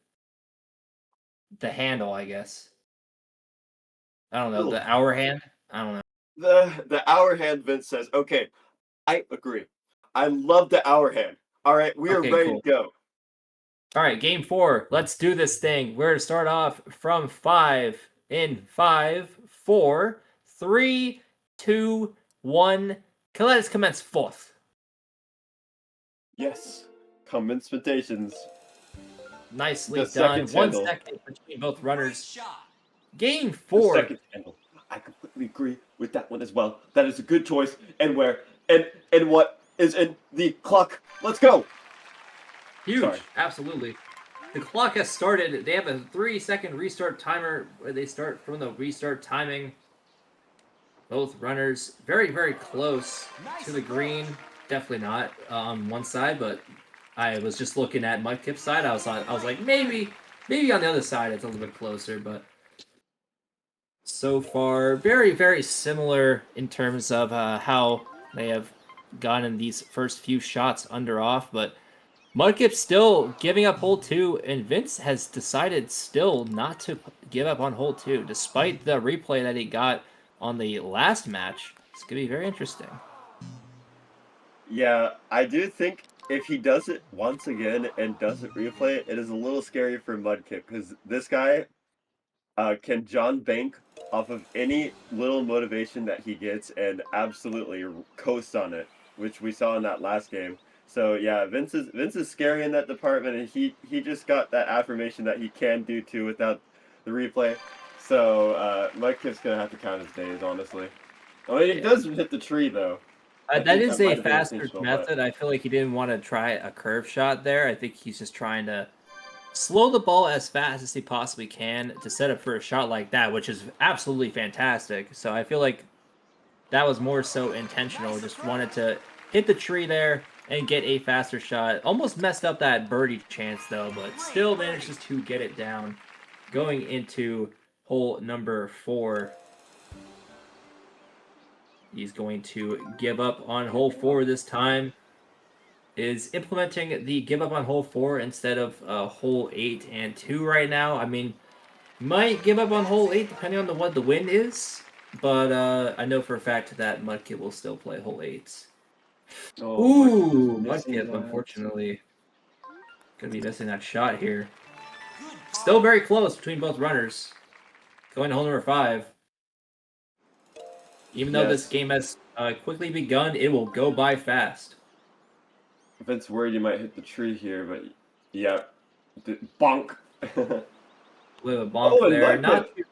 handle, I guess. I don't know. Ooh. The hour hand? I don't know. The hour hand, Vince says. Okay, I agree. I love the hour hand. All right, we are ready to go. All right, game 4. Let's do this thing. We're going to start off from 5 in 5, 4, 3, 2, 1. Let us commence 4th. Yes, commencementations. Nicely done. 1 second between both runners. Game 4. The second handle. I completely agree with that one as well. That is a good choice. And where and what is in the clock? Let's go. Huge. Sorry. Absolutely. The clock has started. They have a 3-second restart timer where they start from the restart timing. Both runners very, very close to the green. Definitely not on one side, but I was just looking at Mudkip's side. I was like, maybe on the other side it's a little bit closer, but so far very, very similar in terms of how they have gotten these first few shots under off, but Mudkip's still giving up hole 2, and Vince has decided still not to give up on hole 2, despite the replay that he got on the last match. It's going to be very interesting. Yeah, I do think if he does it once again and doesn't replay it, it is a little scary for Mudkip, because this guy can John bank off of any little motivation that he gets and absolutely coast on it, which we saw in that last game. So yeah, Vince is scary in that department, and he just got that affirmation that he can do too without the replay. So Mudkip's gonna have to count his days, honestly. I mean, he does hit the tree though. That is a faster method. I feel like he didn't want to try a curve shot there. I think he's just trying to slow the ball as fast as he possibly can to set up for a shot like that, which is absolutely fantastic. So I feel like that was more so intentional. Just wanted to hit the tree there and get a faster shot. Almost messed up that birdie chance though, but still manages to get it down going into hole number 4. He's going to give up on hole 4 this time. Is implementing the give up on hole 4 instead of hole 8 and 2 right now. I mean, might give up on hole 8 depending on what the wind is, but I know for a fact that Mudkip will still play hole 8. Oh, Ooh, missing Mudkip, that. unfortunately, gonna be missing that shot here. Still very close between both runners. Going to hole number 5. Even though this Yes. game has quickly begun, it will go by fast. Vince worried you might hit the tree here, but yeah, bonk. With a bonk and there. Mudkip.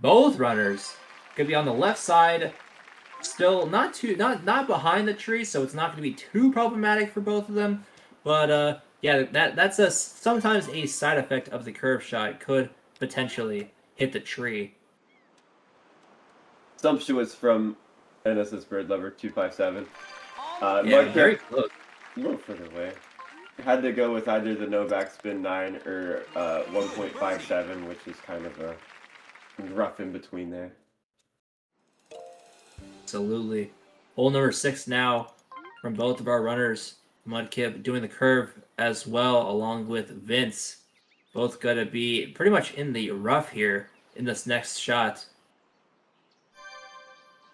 Both runners could be on the left side. Still not behind the tree, so it's not going to be too problematic for both of them. But yeah, that's sometimes a side effect of the curve shot. Could potentially hit the tree. Sumptuous from nssbirdlover257. Yeah, Mudkip very close. a little further away. Had to go with either the no backspin 9 or 1.57, which is kind of a rough in between there. Absolutely. Hole number 6 now from both of our runners. Mudkip doing the curve as well, along with Vince. Both going to be pretty much in the rough here in this next shot.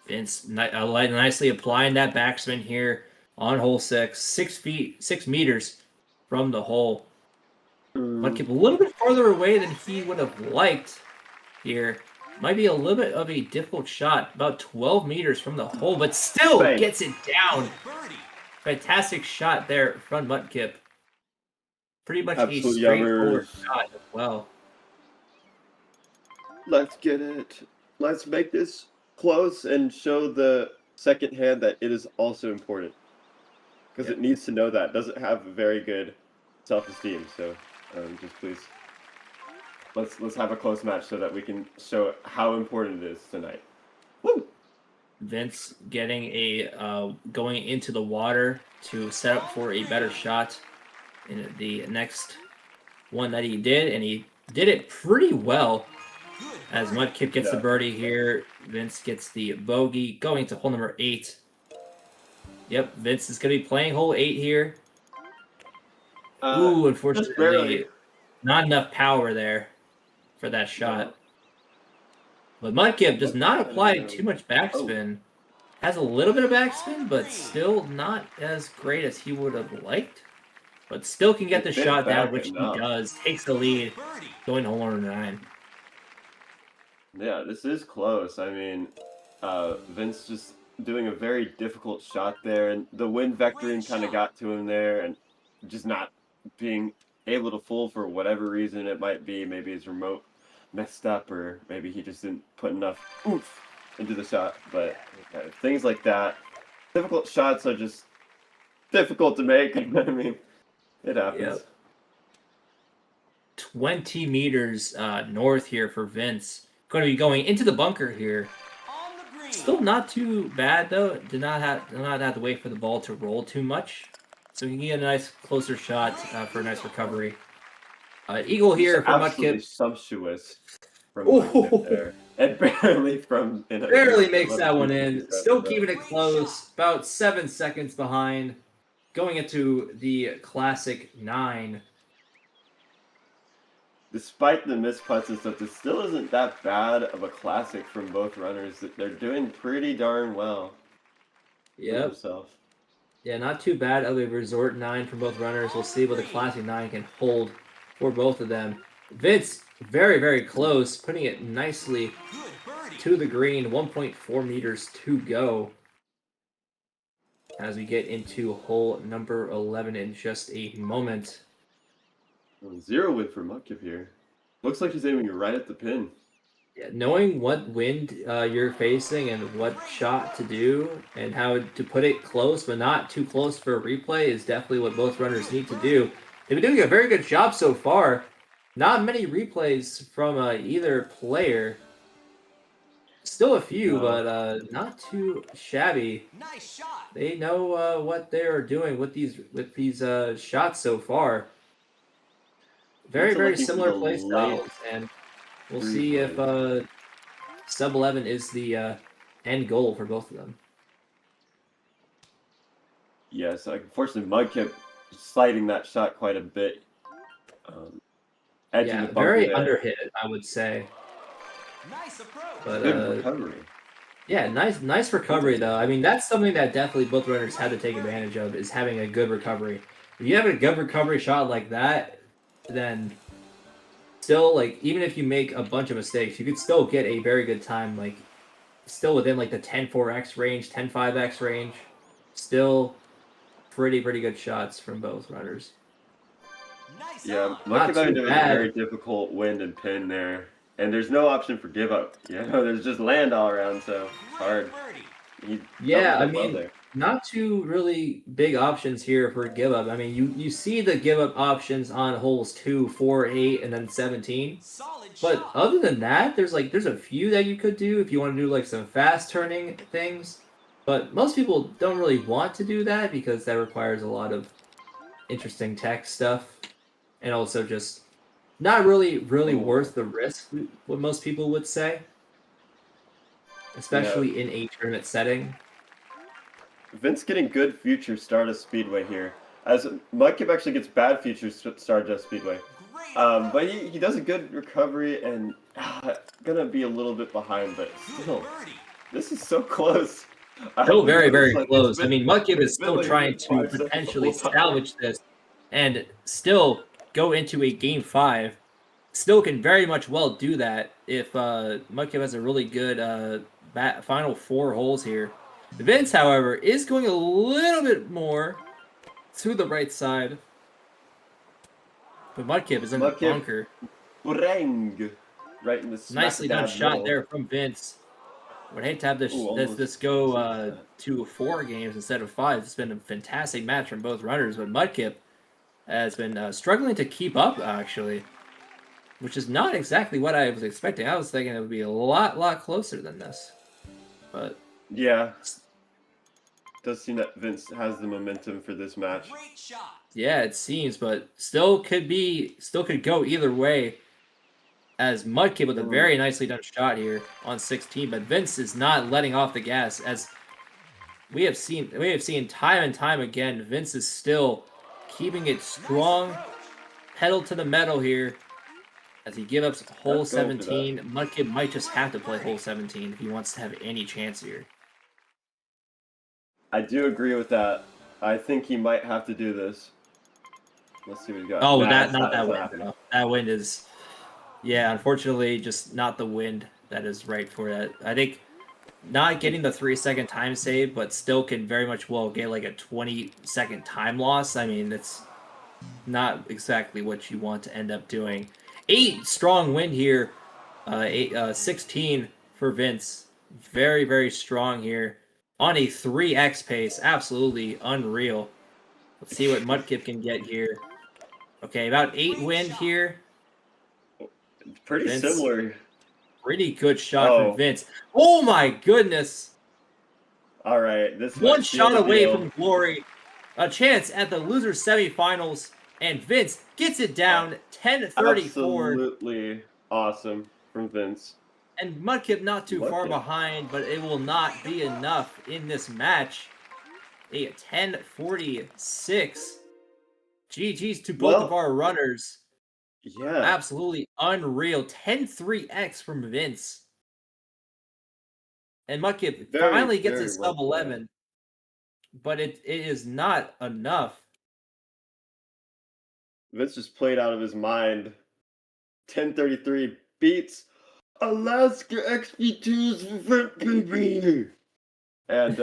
Vince nicely applying that backspin here on hole 6. 6 meters from the hole. Mudkip a little bit farther away than he would have liked here. Might be a little bit of a difficult shot, about 12 meters from the hole, but still gets it down. Fantastic shot there from Mudkip. Pretty much a straightforward shot as well. Let's get it. Let's make this close and show the second hand that it is also important. Because it needs to know that. It doesn't have a very good self-esteem, so just please. Let's have a close match so that we can show how important it is tonight. Woo! Vince getting a going into the water to set up for a better shot in the next one that he did, and he did it pretty well. As Mudkip gets the birdie here, Vince gets the bogey, going to hole number 8. Yep, Vince is going to be playing hole 8 here. Ooh, unfortunately, not enough power there for that shot. But Mudkip does not apply too much backspin. Has a little bit of backspin, but still not as great as he would have liked. But still can get the shot down, which he does. Takes the lead, going to hole number 9. Yeah, this is close. I mean, Vince just doing a very difficult shot there, and the wind vectoring kind of got to him there, and just not being able to full for whatever reason it might be. Maybe his remote messed up, or maybe he just didn't put enough oomph into the shot. But things like that, difficult shots are just difficult to make. I mean, it happens. Yep. 20 meters north here for Vince. Going to be going into the bunker here. Still not too bad though. Did not have to wait for the ball to roll too much, so we can get a nice closer shot for a nice recovery. Eagle here from Mudkip. Sumptuous from Mudkip there. And barely makes that one in. Still keeping it close. About 7 seconds behind. Going into the classic 9. Despite the missed putts and stuff, this still isn't that bad of a classic from both runners. They're doing pretty darn well. Yep. Yeah, not too bad of a resort 9 from both runners. We'll see what the classic 9 can hold for both of them. Vince, very, very close, putting it nicely to the green. 1.4 meters to go as we get into hole number 11 in just a moment. 0 win for Mudkip here. Looks like he's aiming right at the pin. Yeah, knowing what wind you're facing and what shot to do and how to put it close but not too close for a replay is definitely what both runners need to do. They've been doing a very good job so far. Not many replays from either player. Still a few, but not too shabby. Nice shot. They know what they are doing with these shots so far. Very, very similar play styles, and We'll 3 see if points. sub 11 is the end goal for both of them. Yes, unfortunately, Mud kept sliding that shot quite a bit. Edging Yeah, the bunker very there. underhit, I would say. Nice approach. But Good recovery. yeah, nice recovery though. I mean, that's something that definitely both runners had to take advantage of, is having a good recovery. If you have a good recovery shot like that, then still, like, even if you make a bunch of mistakes, you could still get a very good time, like, still within like the 10-4x range, 10-5x range. Still pretty good shots from both runners. Nice Yeah, on. Not Mudkip too having a bad. very difficult wind and pin there. And there's no option for give up. You know, there's just land all around, so it's hard. He Yeah, I covered it well mean, there. not too really big options here for give up. I mean, you see the give up options on holes 2, 4, 8, and then 17. Solid But shot. other than that, there's a few that you could do if you want to do like some fast turning things. But most people don't really want to do that because that requires a lot of interesting tech stuff, and also just not really worth the risk. What most people would say, especially in a tournament setting. Vince getting good future Stardust Speedway here. As Mudkip actually gets bad future Stardust Speedway. Great But he does a good recovery and gonna be a little bit behind, but still, birdie. this is so close. Still very noticed, like, it's close. I been- mean, Mudkip is it's been still like a trying good to 5 seconds the potentially whole time. salvage this and still go into a game 5. Still can very much well do that if Mudkip has a really good final 4 holes here. Vince, however, is going a little bit more to the right side. But Mudkip is in the Mudkip. bunker. Brang! Right in the smack Nicely done dab shot middle. there from Vince. Would hate to have this Ooh, almost this go that. to 4 games instead of 5. It's been a fantastic match from both runners, but Mudkip has been struggling to keep up, actually, which is not exactly what I was expecting. I was thinking it would be a lot closer than this, but Yeah. Does seem that Vince has the momentum for this match. Great shot. yeah, it seems, but still could go either way. As Mudkip with a very nicely done shot here on 16, but Vince is not letting off the gas. As we have seen time and time again, Vince is still keeping it strong, pedal to the metal here. As he gives up hole Let's go for that. 17, Mudkip might just have to play hole 17 if he wants to have any chance here. I do agree with that. I think he might have to do this. Let's see what we got. Oh, Nah, not that it's wind. happening. No. That wind is, yeah, unfortunately, just not the wind that is right for that. I think not getting the 3-second time save, but still can very much well get like a 20-second time loss. I mean, it's not exactly what you want to end up doing. 8 strong wind here. 16 for Vince. Very strong here. On a 3x pace. Absolutely unreal. Let's see what Mudkip can get here. Okay, about 8 wind here. Pretty Vince. similar. Pretty good shot Oh. from Vince. Oh my goodness! All right, this One might seal shot the away deal. from glory. A chance at the loser semifinals. And Vince gets it down 10-34. Absolutely awesome from Vince. And Mudkip not too far Mudkip. behind, but it will not be enough in this match. A 10-46. GG's to both of our runners. Yeah. Absolutely unreal. 10-3x from Vince. And Mudkip finally gets his sub 11. But it is not enough. Vince just played out of his mind. 10:33 beats Alaska XP2's Vent baby. And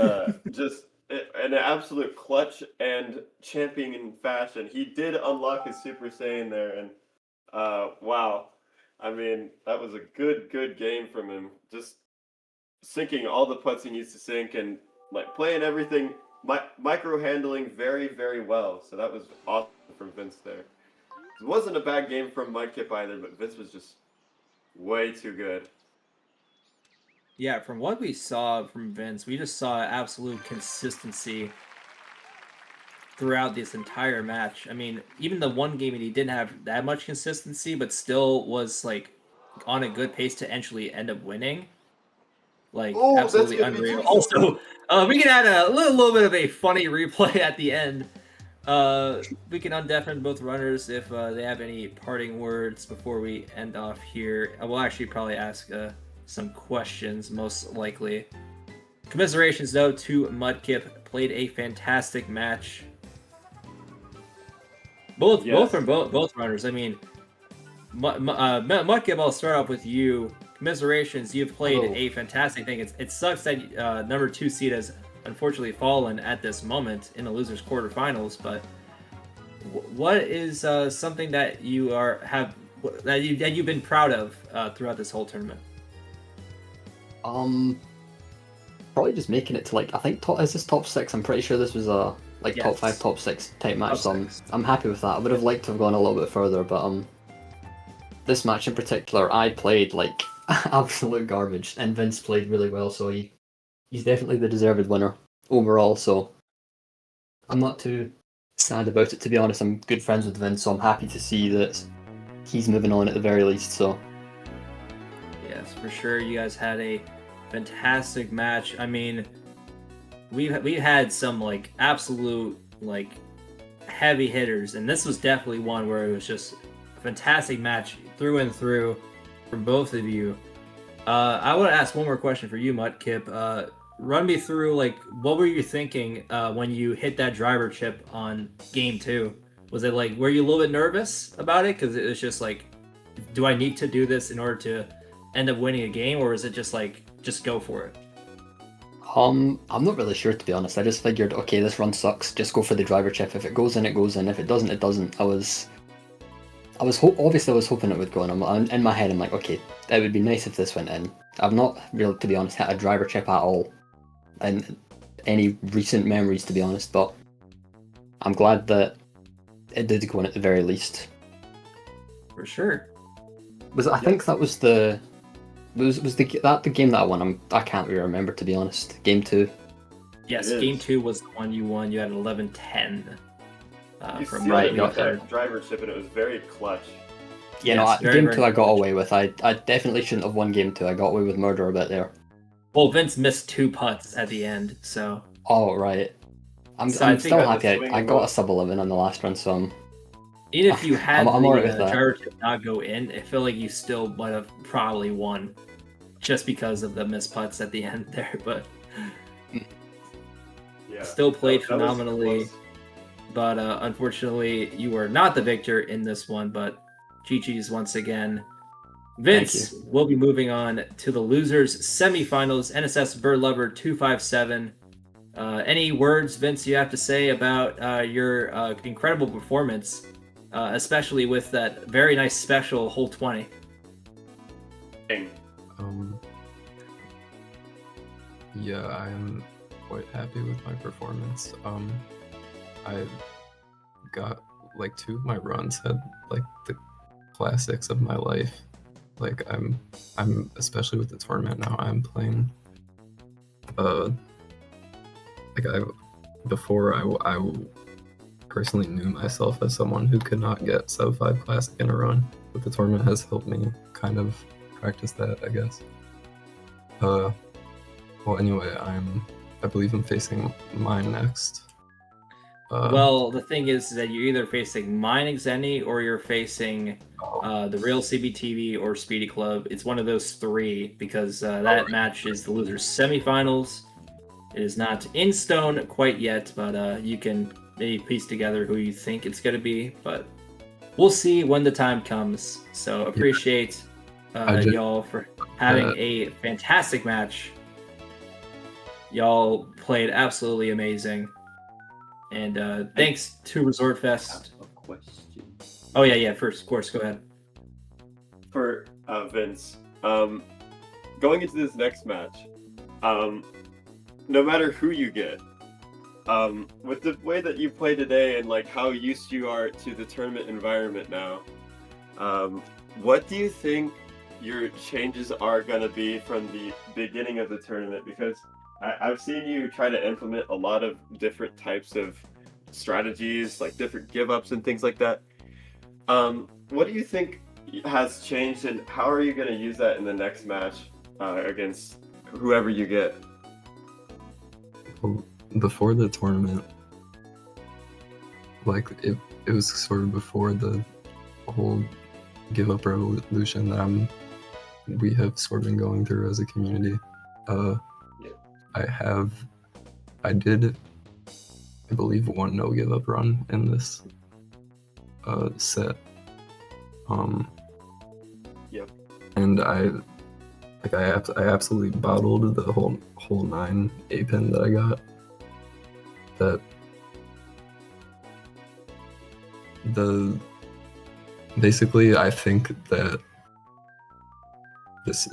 just in an absolute clutch and championing fashion. He did unlock his Super Saiyan there, and wow. I mean, that was a good game from him. Just sinking all the putts he needs to sink and like playing everything, micro handling very well. So that was awesome from Vince there. It wasn't a bad game from Mudkip either, but Vince was just way too good. Yeah, from what we saw from Vince, we just saw absolute consistency throughout this entire match. I mean, even the one game he didn't have that much consistency, but still was like on a good pace to actually end up winning. Like, Oh, that's absolutely gonna be unreal. juicy. Also, we can add a little bit of a funny replay at the end. We can undeafen both runners if they have any parting words before we end off here. I will actually probably ask some questions, most likely. Commiserations, though, to Mudkip. Played a fantastic match. Both runners. I mean, Mudkip, I'll start off with you. Commiserations, you've played Hello. a fantastic thing. It sucks that number 2 seed has unfortunately fallen at this moment in the losers quarterfinals, but what is something that you've been proud of throughout this whole tournament? Probably just making it to like, I think is this top 6? I'm pretty sure this was a like top Yes. 5, top 6 type match. Top So six. I'm happy with that. I would have liked to have gone a little bit further, but this match in particular, I played like absolute garbage, and Vince played really well. So he's definitely the deserved winner overall. So I'm not too sad about it, to be honest. I'm good friends with Vince, so I'm happy to see that he's moving on at the very least. So Yes, for sure. You guys had a fantastic match. I mean, we had some like absolute like heavy hitters, and this was definitely one where it was just a fantastic match through and through from both of you. I want to ask one more question for you, Mudkip. Run me through like what were you thinking when you hit that driver chip on game 2? Was it like, were you a little bit nervous about it because it was just like, do I need to do this in order to end up winning a game, or is it just like, just go for it? I'm not really sure, to be honest. I just figured, okay, this run sucks. Just go for the driver chip. If it goes in, it goes in. If it doesn't, it doesn't. Obviously I was hoping it would go in. In my head, I'm like, okay, it would be nice if this went in. I've not really, to be honest, hit a driver chip at all in any recent memories, to be honest. But I'm glad that it did go in at the very least. For sure. I think that was the game that I won. I can't really remember, to be honest. Game 2. Yes, It game is. 2 was the one you won. You had 11-10. You From sealed right, it got with that driver chip, and it was very clutch. Yeah, Yes, no, very, game very 2 I got clutch. away with. I definitely shouldn't have won game 2. I got away with murder a bit there. Well, Vince missed 2 putts at the end, so Oh, right. I'm So I think still I had happy the swing I and got a miss. sub-11 on the last run, so even if you had I'm the alright with that. driver chip not go in, I feel like you still might have probably won just because of the missed putts at the end there, but Yeah. still played That was phenomenally. close. But unfortunately, you were not the victor in this one, but GG's once again. Vince, we'll be moving on to the losers semifinals, nssbirdlover257. Any words, Vince, you have to say about your incredible performance, especially with that very nice special hole 20? Dang. Yeah, I am quite happy with my performance. I got like 2 of my runs had like the classics of my life. Like I'm especially with the tournament now. I'm playing. Before I personally knew myself as someone who could not get sub 5 classic in a run, but the tournament has helped me kind of practice that, I guess. Well, anyway, I believe I'm facing mine next. Well, the thing is that you're either facing mine Xeni or you're facing the real CBTV or Speedy Club. It's one of those 3 because that match is the losers semifinals. It is not in stone quite yet, but you can maybe piece together who you think it's going to be. But we'll see when the time comes. So appreciate y'all for having a fantastic match. Y'all played absolutely amazing. And thanks to Resort Fest. A question Oh yeah, first, of course, go ahead. for Vince. Going into this next match, no matter who you get, with the way that you play today and like how used you are to the tournament environment now, what do you think your changes are going to be from the beginning of the tournament? Because I've seen you try to implement a lot of different types of strategies, like different give ups and things like that. What do you think has changed, and how are you going to use that in the next match against whoever you get? Well, before the tournament, like it was sort of before the whole give up revolution that we have sort of been going through as a community. I did, I believe, one no give up run in this set. Yep. And I absolutely bottled the whole 9 A-pin that I got. Basically, I think that this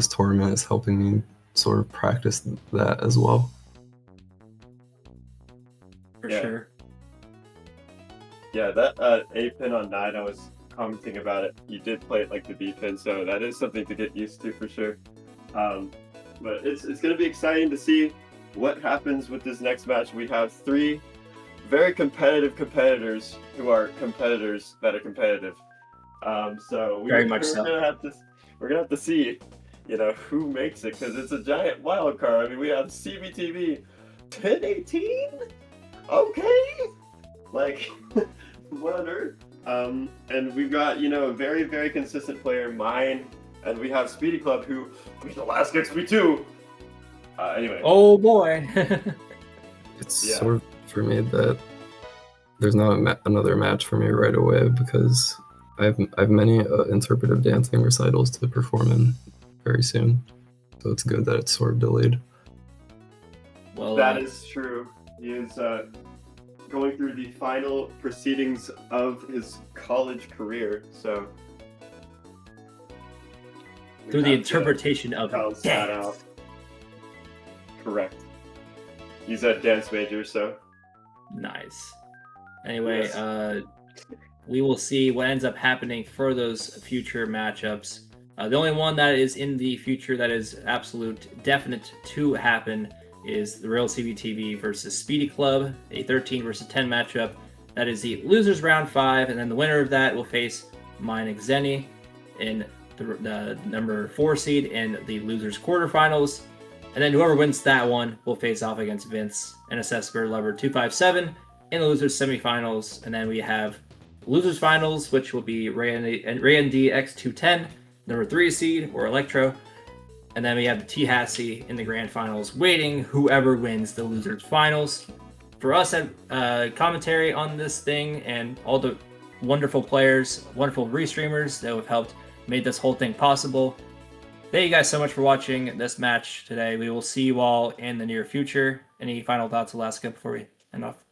tournament is helping me sort of practice that as well. For Yeah. sure. Yeah, that A pin on 9, I was commenting about it. You did play it like the B pin, so that is something to get used to for sure. But it's going to be exciting to see what happens with this next match. We have 3 very competitive competitors who are competitors that are competitive. So Very we're much so. We're gonna have to see, who makes it, because it's a giant wild card. I mean, we have CBTV 1018. Okay, like what on earth? And we've got a very, very consistent player, mine, and we have Speedy Club, who beat the last XP2. Anyway. Oh boy. It's sort of for me that there's not another match for me right away, because I have many interpretive dancing recitals to perform in very soon, so it's good that it's sort of delayed. Well, that is true. He is going through the final proceedings of his college career, so through the interpretation of balance that out. Correct. He's a dance major, so nice. Anyway, Yes. we will see what ends up happening for those future matchups. The only one that is in the future that is absolute definite to happen is the Real CBTV versus Speedy Club, a 13 versus 10 matchup. That is the losers round 5, and then the winner of that will face mine Xeni in the number 4 seed in the losers quarterfinals. And then whoever wins that one will face off against Vince, nssbirdlover257 in the losers semifinals. And then we have losers finals, which will be Ray and D X210, number 3 seed, or Electro. And then we have the T-Hassie in the grand finals, waiting whoever wins the losers finals. For us at commentary on this thing, and all the wonderful players, wonderful restreamers that have helped made this whole thing possible. Thank you guys so much for watching this match today. We will see you all in the near future. Any final thoughts, Alaska, before we end off?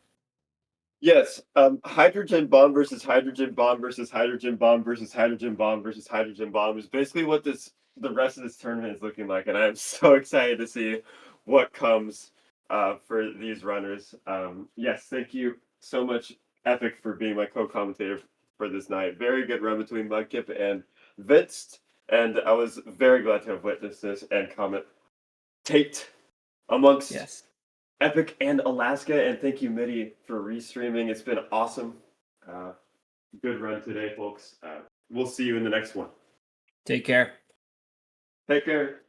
Yes, hydrogen bomb versus hydrogen bomb versus hydrogen bomb versus hydrogen bomb versus hydrogen bomb is basically what the rest of this tournament is looking like, and I'm so excited to see what comes for these runners. Yes, thank you so much, Epic, for being my co-commentator for this night. Very good run between Mudkip and Vince, and I was very glad to have witnessed this and commentate amongst Epic and Alaska, and thank you, Midi, for restreaming. It's been awesome. Good run today, folks. We'll see you in the next one. Take care. Take care.